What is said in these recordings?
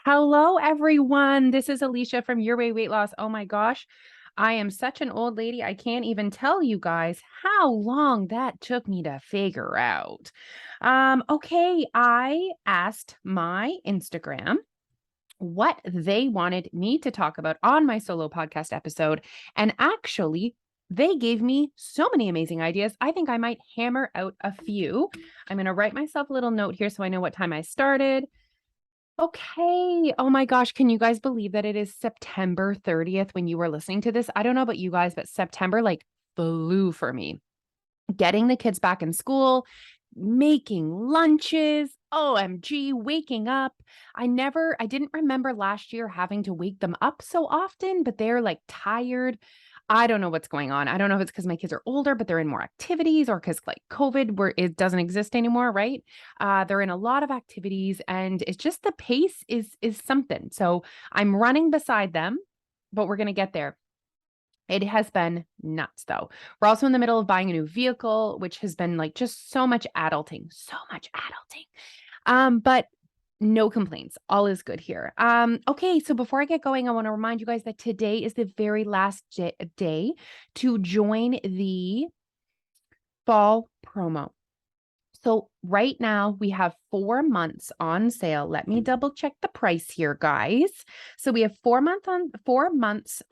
Hello, everyone. This is Alicia from Your Way Weight Loss. Oh my gosh, I am such an old lady. I can't even tell you guys how long that took me to figure out. Okay, I asked my Instagram what they wanted me to talk about on my solo podcast episode. And actually, they gave me so many amazing ideas. I think I might hammer out a few. I'm going to write myself a little note here so I know what time I started. Okay. Oh my gosh. Can you guys believe that it is September 30th when you were listening to this? I don't know about you guys, but September like flew for me. Getting the kids back in school, making lunches, OMG, waking up. I didn't remember last year having to wake them up so often, but they're like tired. I don't know what's going on. I don't know if it's because my kids are older, but they're in more activities or because like COVID where it doesn't exist anymore, right? They're in a lot of activities and it's just the pace is something. So I'm running beside them, but we're gonna get there. It has been nuts though. We're also in the middle of buying a new vehicle, which has been like just so much adulting, so much adulting. But no complaints. All is good here. Okay, so before I get going, I want to remind you guys that today is the very last day to join the fall promo. So right now we have 4 months on sale. Let me double check the price here, guys. So we have 4 months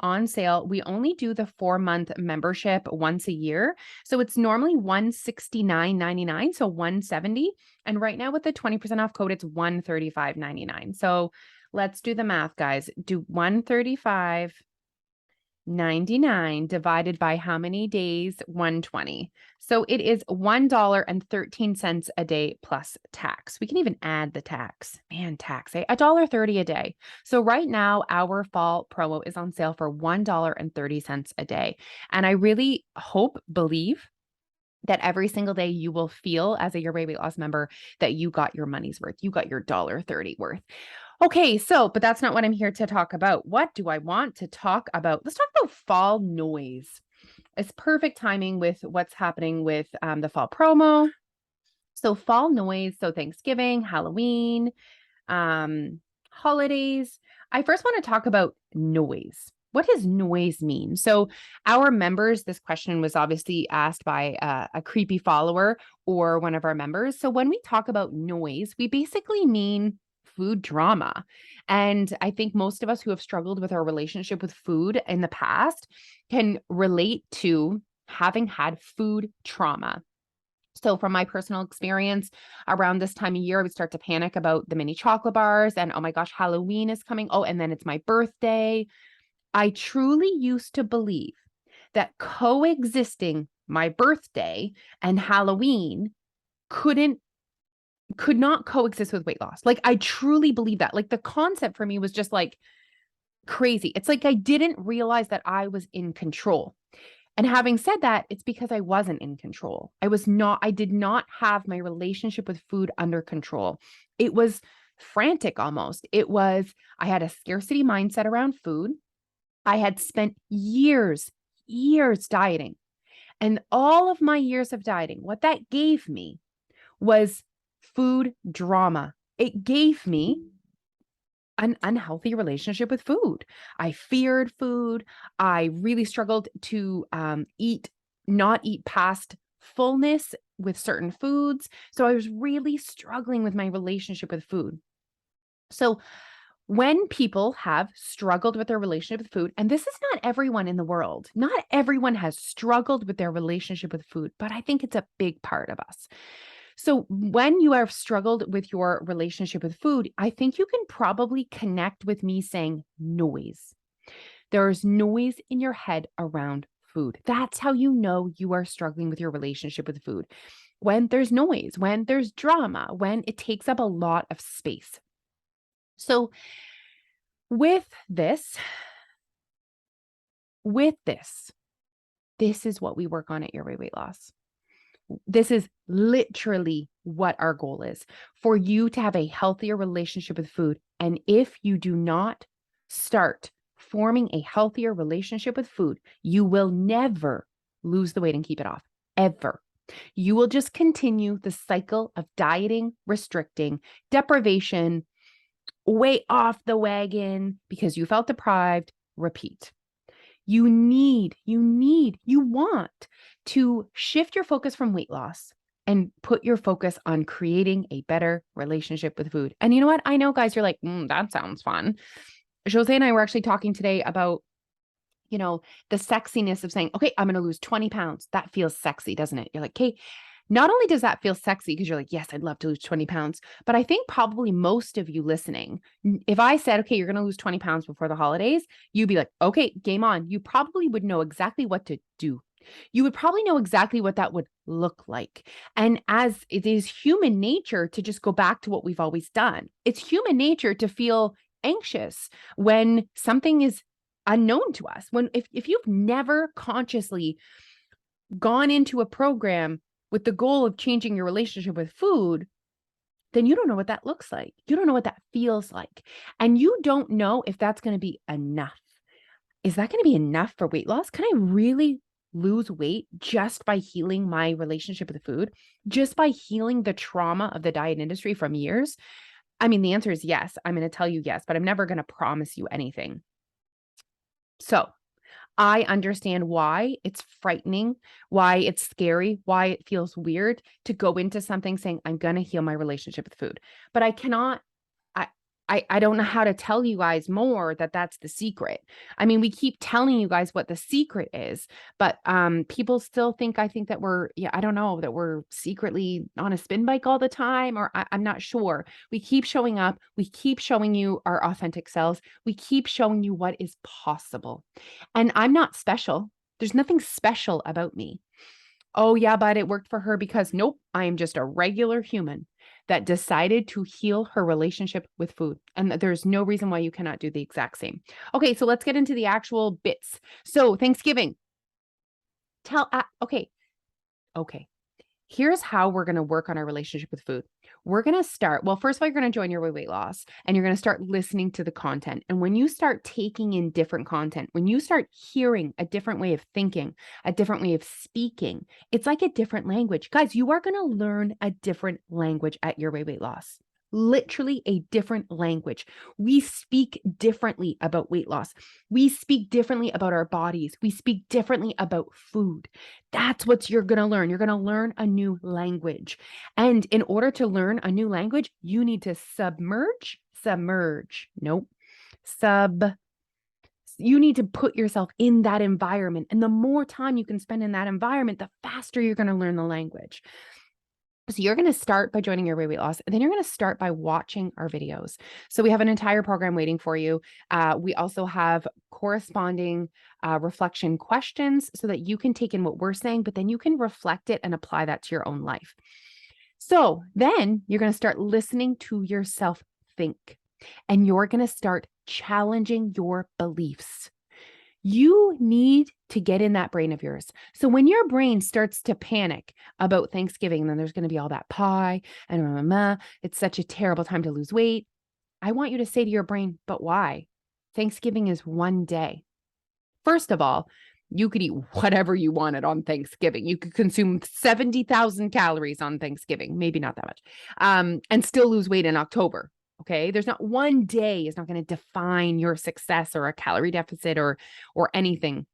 on sale. We only do the 4-month membership once a year. So it's normally $169.99, so $170. And right now with the 20% off code, it's $135.99. So let's do the math, guys. Do $135.99 divided by how many days? 120. So it is $1.13 a day plus tax. We can even add the tax. Man, tax, eh? $1.30 a day. So right now, our fall promo is on sale for $1.30 a day. And I really believe that every single day you will feel as a Your Way Weight Loss member that you got your money's worth. You got your $1.30 worth. Okay, so, but that's not what I'm here to talk about. What do I want to talk about? Let's talk about fall noise. It's perfect timing with what's happening with the fall promo. So fall noise, so Thanksgiving, Halloween, holidays. I first want to talk about noise. What does noise mean? So our members, this question was obviously asked by a creepy follower or one of our members. So when we talk about noise, we basically mean food drama. And I think most of us who have struggled with our relationship with food in the past can relate to having had food trauma. So from my personal experience, around this time of year, I would start to panic about the mini chocolate bars and, oh my gosh, Halloween is coming. Oh, and then it's my birthday. I truly used to believe that coexisting my birthday and Halloween could not coexist with weight loss. Like I truly believe that. Like the concept for me was just like crazy. It's like I didn't realize that I was in control. And having said that, it's because I wasn't in control. I did not have my relationship with food under control. It was frantic almost. I had a scarcity mindset around food. I had spent years dieting. And all of my years of dieting, what that gave me was food drama. It gave me an unhealthy relationship with food. I feared food. I really struggled to not eat past fullness with certain foods. So I was really struggling with my relationship with food. So when people have struggled with their relationship with food, and this is not everyone in the world, not everyone has struggled with their relationship with food, but I think it's a big part of us. So when you have struggled with your relationship with food, I think you can probably connect with me saying noise. There's noise in your head around food. That's how you know you are struggling with your relationship with food. When there's noise, when there's drama, when it takes up a lot of space. So with this, this is what we work on at Your Way Weight Loss. This is literally what our goal is, for you to have a healthier relationship with food. And if you do not start forming a healthier relationship with food, you will never lose the weight and keep it off, ever. You will just continue the cycle of dieting, restricting, deprivation, way off the wagon because you felt deprived, repeat. You want to shift your focus from weight loss and put your focus on creating a better relationship with food. And you know what? I know, guys, you're like, that sounds fun. Jose and I were actually talking today about, the sexiness of saying, okay, I'm going to lose 20 pounds. That feels sexy, doesn't it? You're like, okay, not only does that feel sexy because you're like, yes, I'd love to lose 20 pounds, but I think probably most of you listening, if I said, okay, you're going to lose 20 pounds before the holidays, you'd be like, okay, game on. You probably would know exactly what to do. You would probably know exactly what that would look like. And as it is human nature to just go back to what we've always done, it's human nature to feel anxious when something is unknown to us. If you've never consciously gone into a program with the goal of changing your relationship with food, then you don't know what that looks like. You don't know what that feels like. And you don't know if that's going to be enough. Is that going to be enough for weight loss? Can I really lose weight just by healing my relationship with food? Just by healing the trauma of the diet industry from years? I mean, the answer is yes. I'm going to tell you yes, but I'm never going to promise you anything. So I understand why it's frightening, why it's scary, why it feels weird to go into something saying, I'm going to heal my relationship with food. But I cannot, I don't know how to tell you guys more that that's the secret. I mean, we keep telling you guys what the secret is, but people still think, I think that I don't know, that we're secretly on a spin bike all the time, or I'm not sure. We keep showing up. We keep showing you our authentic selves. We keep showing you what is possible. And I'm not special. There's nothing special about me. Oh, yeah, but it worked for her because nope, I am just a regular human that decided to heal her relationship with food. And there's no reason why you cannot do the exact same. Okay, so let's get into the actual bits. So Thanksgiving. Okay. Here's how we're going to work on our relationship with food. We're going to start, well, first of all, you're going to join Your Way Weight Loss and you're going to start listening to the content. And when you start taking in different content, when you start hearing a different way of thinking, a different way of speaking, it's like a different language. Guys, you are going to learn a different language at Your Way Weight Loss. Literally a different language. We speak differently about weight loss. We speak differently about our bodies. We speak differently about food. That's what you're going to learn. You're going to learn a new language. And in order to learn a new language, you need to you need to put yourself in that environment. And the more time you can spend in that environment, the faster you're going to learn the language. So you're going to start by joining Your Way Weight Loss, and then you're going to start by watching our videos. So we have an entire program waiting for you. We also have corresponding reflection questions so that you can take in what we're saying, but then you can reflect it and apply that to your own life. So then you're going to start listening to yourself think, and you're going to start challenging your beliefs. You need to get in that brain of yours. So when your brain starts to panic about Thanksgiving, and then there's going to be all that pie and it's such a terrible time to lose weight. I want you to say to your brain, but why? Thanksgiving is one day. First of all, you could eat whatever you wanted on Thanksgiving. You could consume 70,000 calories on Thanksgiving, maybe not that much, and still lose weight in October. Okay. There's not one day is not going to define your success or a calorie deficit or anything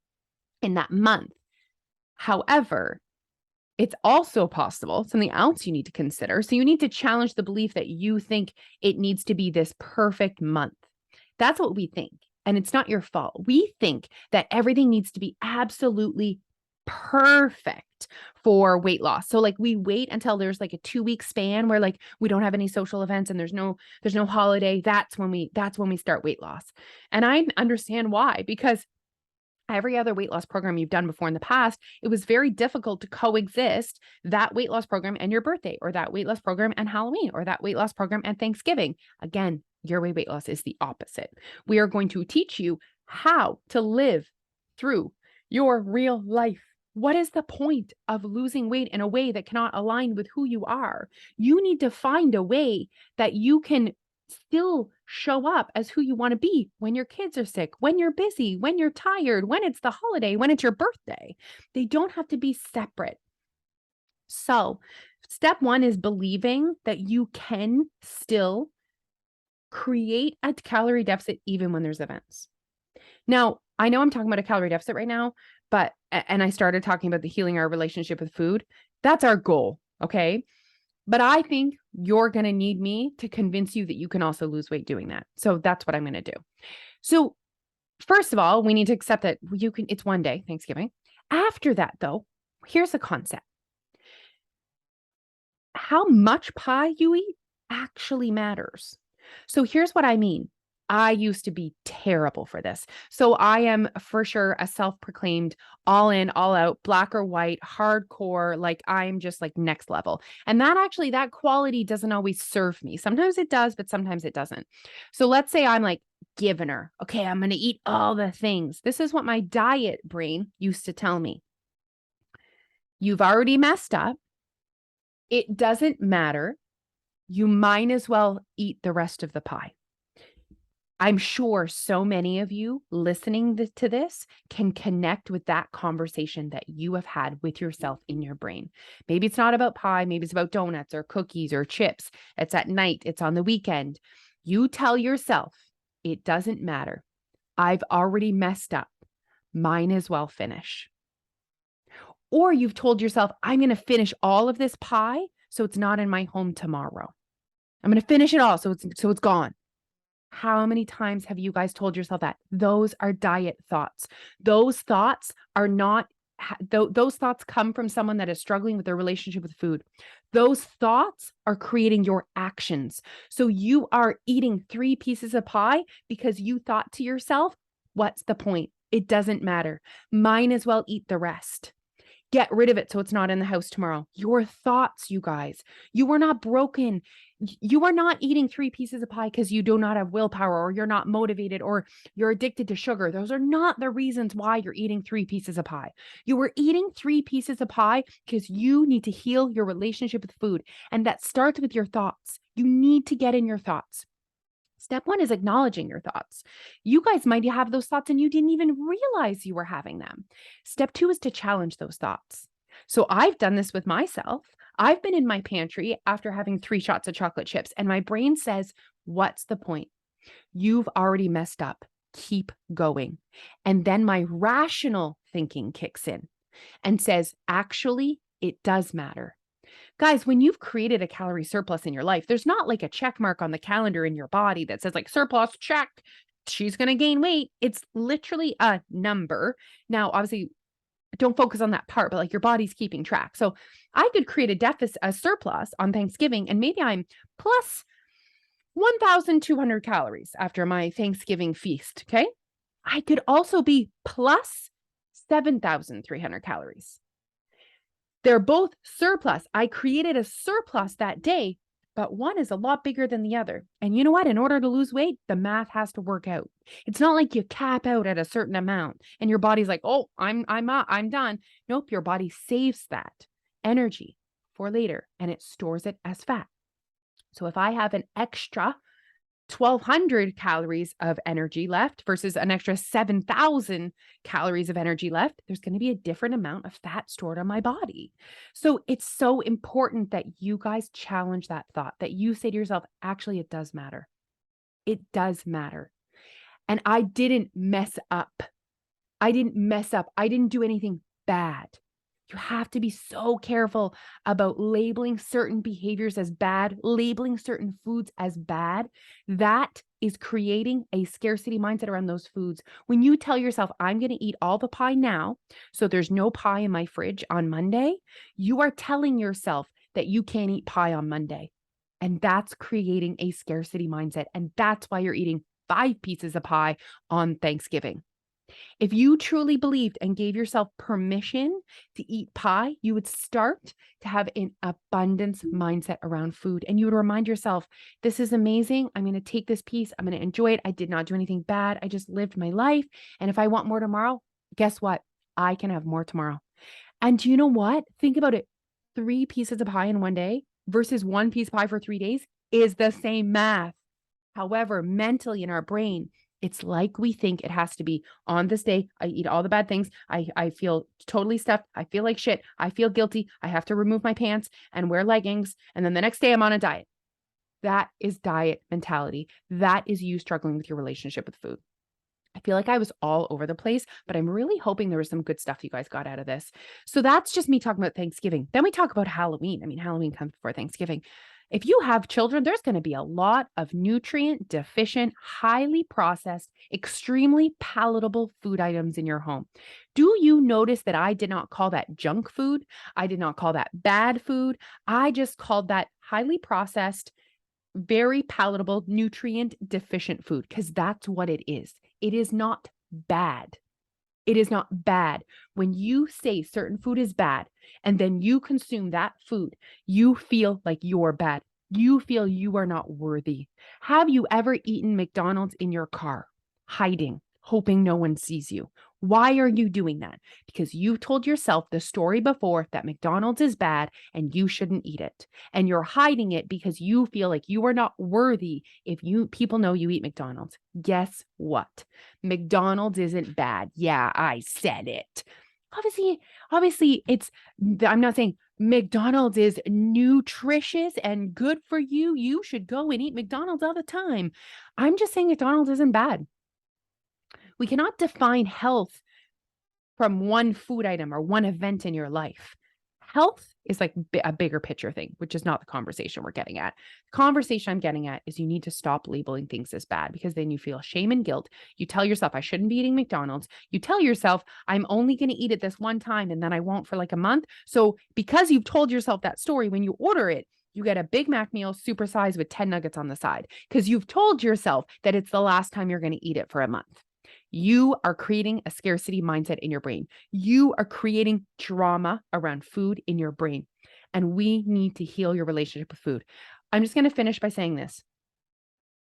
in that month. However, it's also possible, something else you need to consider. So you need to challenge the belief that you think it needs to be this perfect month. That's what we think. And it's not your fault. We think that everything needs to be absolutely perfect for weight loss. So like we wait until there's like a 2-week span where like we don't have any social events and there's no holiday. That's when we start weight loss. And I understand why, because every other weight loss program you've done before in the past, it was very difficult to coexist that weight loss program and your birthday, or that weight loss program and Halloween, or that weight loss program and Thanksgiving. Again, Your Way Weight Loss is the opposite. We are going to teach you how to live through your real life. What is the point of losing weight in a way that cannot align with who you are? You need to find a way that you can still show up as who you want to be when your kids are sick, when you're busy, when you're tired, when it's the holiday, when it's your birthday. They don't have to be separate. So, step 1 is believing that you can still Create a calorie deficit even when there's events. Now, I know I'm talking about a calorie deficit right now, and I started talking about the healing our relationship with food. That's our goal. Okay. But I think you're going to need me to convince you that you can also lose weight doing that. So that's what I'm going to do. So first of all, we need to accept that it's one day, Thanksgiving. After that though, here's the concept. How much pie you eat actually matters. So here's what I mean. I used to be terrible for this. So I am for sure a self-proclaimed all in, all out, black or white, hardcore, like I'm just like next level. And that quality doesn't always serve me. Sometimes it does, but sometimes it doesn't. So let's say I'm like giving her, okay, I'm going to eat all the things. This is what my diet brain used to tell me. You've already messed up. It doesn't matter. You might as well eat the rest of the pie. I'm sure so many of you listening to this can connect with that conversation that you have had with yourself in your brain. Maybe it's not about pie. Maybe it's about donuts or cookies or chips. It's at night. It's on the weekend. You tell yourself, it doesn't matter. I've already messed up. Might as well finish. Or you've told yourself, I'm going to finish all of this pie so it's not in my home tomorrow. I'm going to finish it all so it's gone. How many times have you guys told yourself that? Those are diet thoughts. Those thoughts are not, those thoughts come from someone that is struggling with their relationship with food. Those thoughts are creating your actions. So you are eating 3 pieces of pie because you thought to yourself, what's the point? It doesn't matter. Might as well eat the rest. Get rid of it so it's not in the house tomorrow. Your thoughts, you guys. You are not broken. You are not eating 3 pieces of pie because you do not have willpower or you're not motivated or you're addicted to sugar. Those are not the reasons why you're eating 3 pieces of pie. You are eating 3 pieces of pie because you need to heal your relationship with food. And that starts with your thoughts. You need to get in your thoughts. Step 1 is acknowledging your thoughts. You guys might have those thoughts and you didn't even realize you were having them. Step 2 is to challenge those thoughts. So I've done this with myself. I've been in my pantry after having 3 shots of chocolate chips and my brain says, what's the point? You've already messed up. Keep going. And then my rational thinking kicks in and says, actually, it does matter. Guys, when you've created a calorie surplus in your life, there's not like a check mark on the calendar in your body that says like surplus check. She's going to gain weight. It's literally a number. Now, obviously, don't focus on that part, but like your body's keeping track. So I could create a surplus on Thanksgiving, and maybe I'm plus 1,200 calories after my Thanksgiving feast. Okay. I could also be plus 7,300 calories. They're both surplus. I created a surplus that day, but one is a lot bigger than the other. And you know what? In order to lose weight, the math has to work out. It's not like you cap out at a certain amount and your body's like, oh, I'm done. Nope, your body saves that energy for later and it stores it as fat. So if I have an extra 1,200 calories of energy left versus an extra 7,000 calories of energy left, there's going to be a different amount of fat stored on my body. So it's so important that you guys challenge that thought, that you say to yourself, actually, it does matter. It does matter. And I didn't mess up. I didn't do anything bad. You have to be so careful about labeling certain behaviors as bad, labeling certain foods as bad. That is creating a scarcity mindset around those foods. When you tell yourself, I'm going to eat all the pie now, so there's no pie in my fridge on Monday, you are telling yourself that you can't eat pie on Monday. And that's creating a scarcity mindset. And that's why you're eating 5 pieces of pie on Thanksgiving. If you truly believed and gave yourself permission to eat pie, you would start to have an abundance mindset around food. And you would remind yourself, this is amazing. I'm going to take this piece. I'm going to enjoy it. I did not do anything bad. I just lived my life. And if I want more tomorrow, guess what? I can have more tomorrow. And do you know what? Think about it. 3 pieces of pie in one day versus 1 piece of pie for 3 days is the same math. However, mentally in our brain, it's like we think it has to be on this day. I eat all the bad things. I feel totally stuffed. I feel like shit. I feel guilty. I have to remove my pants and wear leggings. And then the next day I'm on a diet. That is diet mentality. That is you struggling with your relationship with food. I feel like I was all over the place, but I'm really hoping there was some good stuff you guys got out of this. So that's just me talking about Thanksgiving. Then we talk about Halloween. I mean, Halloween comes before Thanksgiving. If you have children, there's going to be a lot of nutrient deficient, highly processed, extremely palatable food items in your home. Do you notice that I did not call that junk food? I did not call that bad food. I just called that highly processed, very palatable, nutrient deficient food because that's what it is. It is not bad. It is not bad. When you say certain food is bad and then you consume that food, you feel like you're bad. You feel you are not worthy. Have you ever eaten McDonald's in your car, hiding, hoping no one sees you? Why are you doing that? Because you told yourself the story before that McDonald's is bad and you shouldn't eat it. And you're hiding it because you feel like you are not worthy if people know you eat McDonald's. Guess what? McDonald's isn't bad. Yeah, I said it. Obviously, I'm not saying McDonald's is nutritious and good for you. You should go and eat McDonald's all the time. I'm just saying McDonald's isn't bad. We cannot define health from one food item or one event in your life. Health is like a bigger picture thing, which is not the conversation we're getting at. The conversation I'm getting at is you need to stop labeling things as bad because then you feel shame and guilt. You tell yourself, I shouldn't be eating McDonald's. You tell yourself, I'm only going to eat it this one time and then I won't for like a month. So because you've told yourself that story, when you order it, you get a Big Mac meal supersized with 10 nuggets on the side because you've told yourself that it's the last time you're going to eat it for a month. You are creating a scarcity mindset in your brain. You are creating drama around food in your brain. And we need to heal your relationship with food. I'm just going to finish by saying this.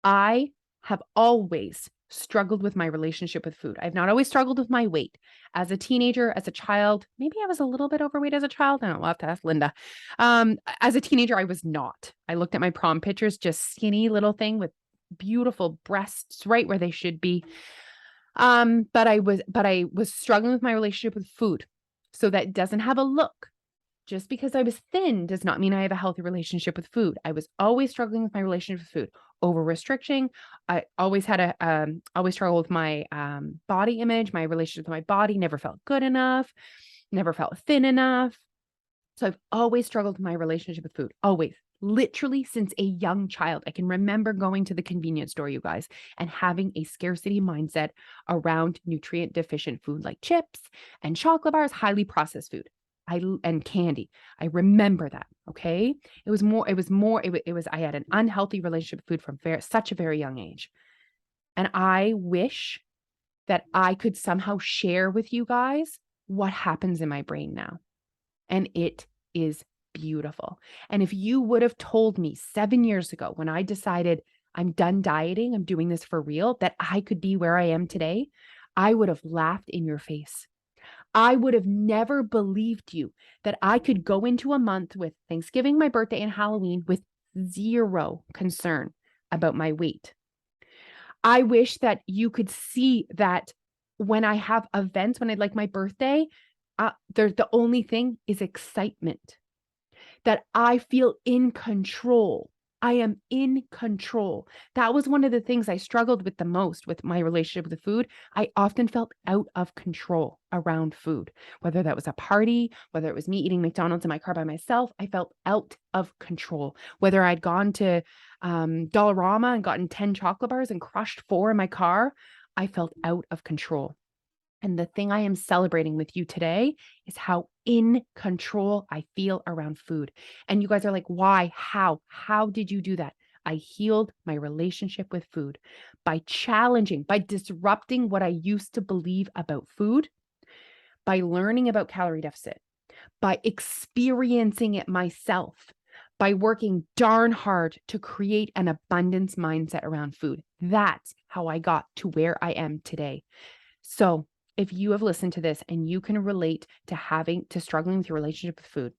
I have always struggled with my relationship with food. I've not always struggled with my weight. As a teenager, as a child, maybe I was a little bit overweight as a child. I don't know, we'll have to ask Linda. As a teenager, I was not. I looked at my prom pictures, just skinny little thing with beautiful breasts right where they should be. But I was struggling with my relationship with food. So that doesn't have a look. Just because I was thin does not mean I have a healthy relationship with food. I was always struggling with my relationship with food, over restricting. I always had always struggled with my body image, my relationship with my body, never felt good enough, never felt thin enough. So I've always struggled with my relationship with food, always. Literally since a young child. I can remember going to the convenience store, you guys, and having a scarcity mindset around nutrient deficient food like chips and chocolate bars, highly processed food. And candy. I remember that. Okay. I had an unhealthy relationship with food from such a very young age. And I wish that I could somehow share with you guys what happens in my brain now. And it is beautiful. And if you would have told me 7 years ago when I decided I'm done dieting, I'm doing this for real, that I could be where I am today, I would have laughed in your face. I would have never believed you that I could go into a month with Thanksgiving, my birthday, and Halloween with zero concern about my weight. I wish that you could see that when I have events, when I like my birthday, the only thing is excitement, that I feel in control. I am in control. That was one of the things I struggled with the most with my relationship with food. I often felt out of control around food, whether that was a party, whether it was me eating McDonald's in my car by myself. I felt out of control. Whether I'd gone to Dollarama and gotten 10 chocolate bars and crushed 4 in my car, I felt out of control. And the thing I am celebrating with you today is how in control I feel around food. And you guys are like, why? How? How did you do that? I healed my relationship with food by challenging, by disrupting what I used to believe about food, by learning about calorie deficit, by experiencing it myself, by working darn hard to create an abundance mindset around food. That's how I got to where I am today. So if you have listened to this and you can relate to struggling with your relationship with food,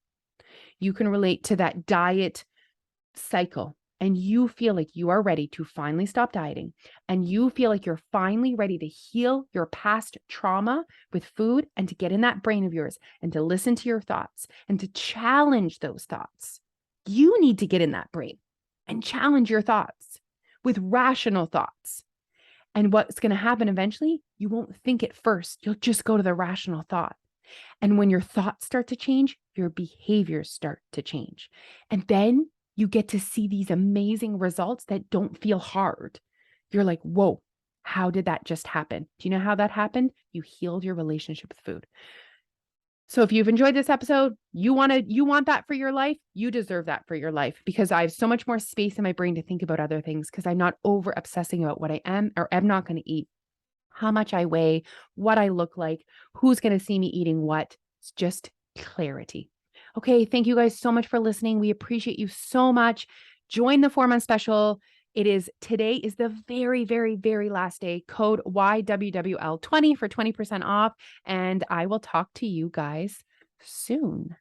you can relate to that diet cycle, and you feel like you are ready to finally stop dieting, and you feel like you're finally ready to heal your past trauma with food and to get in that brain of yours and to listen to your thoughts and to challenge those thoughts, you need to get in that brain. and challenge your thoughts with rational thoughts. And what's going to happen eventually, you won't think it first. You'll just go to the rational thought. And when your thoughts start to change, your behaviors start to change. And then you get to see these amazing results that don't feel hard. You're like, whoa, how did that just happen? Do you know how that happened? You healed your relationship with food. So if you've enjoyed this episode, you want that for your life, you deserve that for your life, because I have so much more space in my brain to think about other things, because I'm not over obsessing about what I am or am not going to eat, how much I weigh, what I look like, who's going to see me eating what. It's just clarity. Okay, thank you guys so much for listening. We appreciate you so much. Join the 4-month special. Today is the very, very, very last day. Code YWWL20 for 20% off. And I will talk to you guys soon.